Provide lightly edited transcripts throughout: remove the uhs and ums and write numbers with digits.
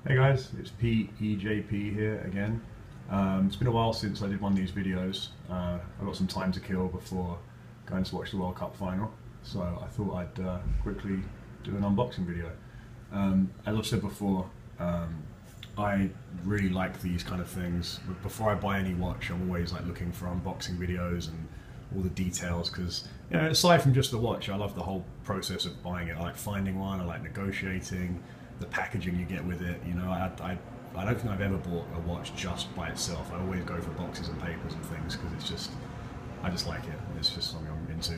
Hey guys, it's PEJP here again. It's been a while since I did one of these videos. I've got some time to kill before going to watch the World Cup final, so I thought I'd quickly do an unboxing video. As I've said before, I really like these kind of things. Before I buy any watch, I'm always like looking for unboxing videos and all the details, because aside from just the watch, I love the whole process of buying it. I like finding one, I like negotiating, the packaging you get with it. I don't think I've ever bought a watch just by itself. I always go for boxes and papers and things because I just like it. It's just something I'm into.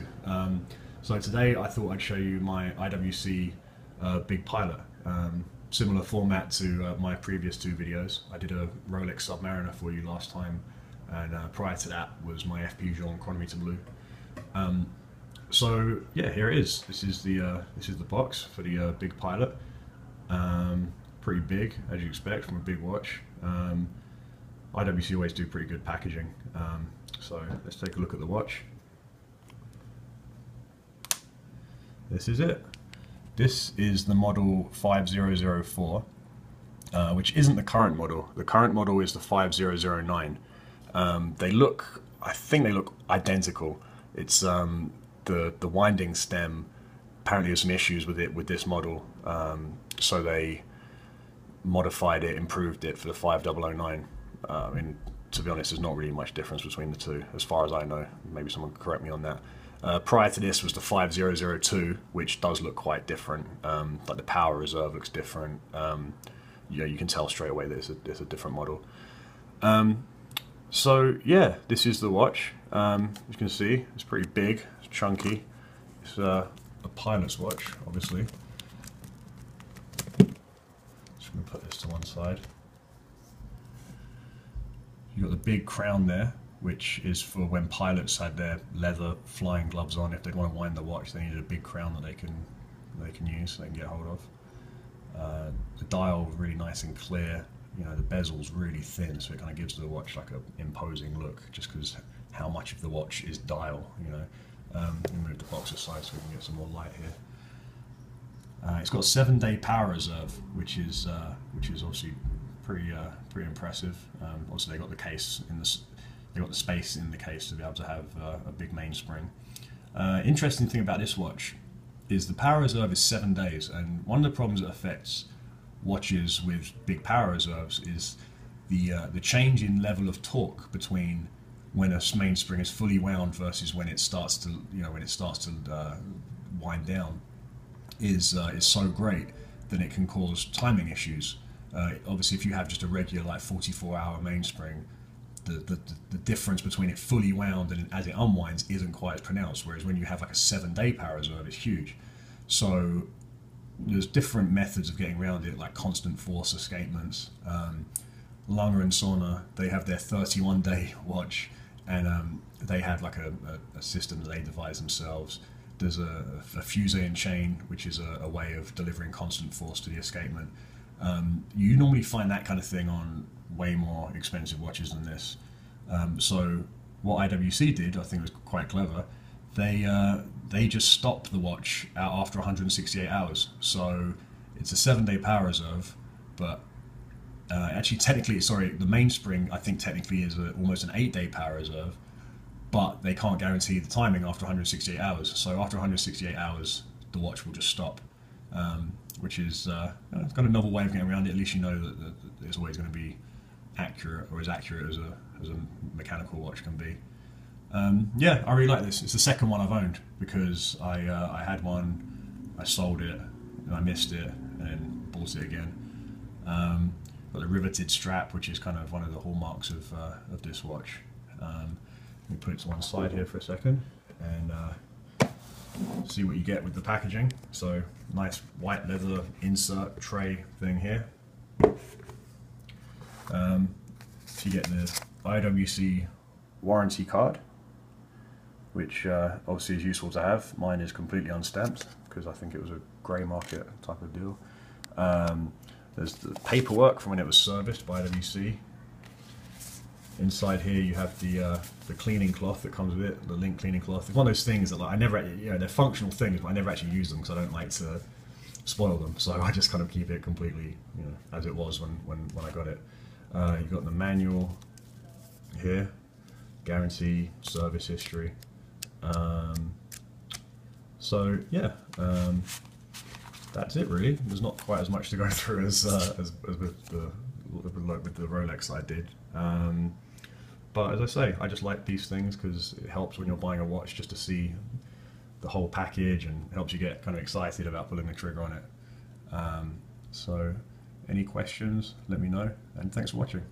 So today I thought I'd show you my IWC Big Pilot. Similar format to my previous two videos. I did a Rolex Submariner for you last time, and prior to that was my FP Journe Chronometer Blue. So yeah, here it is. This is the box for the Big Pilot. Pretty big, as you expect from a big watch. IWC always do pretty good packaging. So let's take a look at the watch. This is it. This is the model 5004, which isn't the current model. The current model is the 5009. I think they look identical. It's the winding stem. Apparently there's some issues with it with this model, so they modified it, improved it for the 5009. And to be honest, there's not really much difference between the two, as far as I know. Maybe someone could correct me on that. Prior to this was the 5002, which does look quite different. Like the power reserve looks different. You can tell straight away that it's a different model. So yeah, this is the watch. As you can see, it's pretty big, it's chunky. It's a pilot's watch, obviously. Just going to put this to one side. You've got the big crown there, which is for when pilots had their leather flying gloves on. If they'd want to wind the watch, they needed a big crown that they can use, they can get hold of. The dial is really nice and clear. The bezel's really thin, so it kind of gives the watch like an imposing look, just because how much of the watch is dial. Let me move the box aside so we can get some more light here. It's got 7-day power reserve, which is obviously pretty impressive. Obviously, they got the case they got the space in the case to be able to have a big mainspring. Interesting thing about this watch is the power reserve is 7 days, and one of the problems that affects watches with big power reserves is the change in level of torque between when a mainspring is fully wound versus when it starts to wind down is so great that it can cause timing issues. Obviously, if you have just a regular like 44-hour mainspring, the difference between it fully wound and as it unwinds isn't quite as pronounced, whereas when you have like a 7-day power reserve, it's huge. So there's different methods of getting around it, like constant force escapements. Lange and Söhne, they have their 31-day watch, and they have like a system that they devise themselves. There's a fuse and chain, which is a way of delivering constant force to the escapement. You normally find that kind of thing on way more expensive watches than this. So what IWC did, I think was quite clever. They just stopped the watch out after 168 hours. So it's a 7-day power reserve, but actually technically, the mainspring I think technically is almost an 8-day power reserve, but they can't guarantee the timing after 168 hours. So after 168 hours, the watch will just stop, which is kind of a novel way of getting around it. At least you know that it's always going to be accurate, or as accurate as a mechanical watch can be. Yeah, I really like this. It's the second one I've owned, because I had one, I sold it, and I missed it, and then bought it again. Got the riveted strap, which is kind of one of the hallmarks of this watch. Let me put it to one side here for a second and see what you get with the packaging. So nice white leather insert tray thing here. You get the IWC warranty card, which obviously is useful to have. Mine is completely unstamped because I think it was a grey market type of deal. There's the paperwork from when it was serviced by IWC. Inside here you have the cleaning cloth that comes with it, the link cleaning cloth. It's one of those things that, like, I never, they're functional things, but I never actually use them because I don't like to spoil them. So I just kind of keep it completely, you know, as it was when I got it. You've got the manual here, guarantee, service history. So yeah, that's it really. There's not quite as much to go through as with the Rolex I did. But as I say, I just like these things because it helps when you're buying a watch just to see the whole package, and helps you get kind of excited about pulling the trigger on it. So any questions, let me know, and thanks for watching.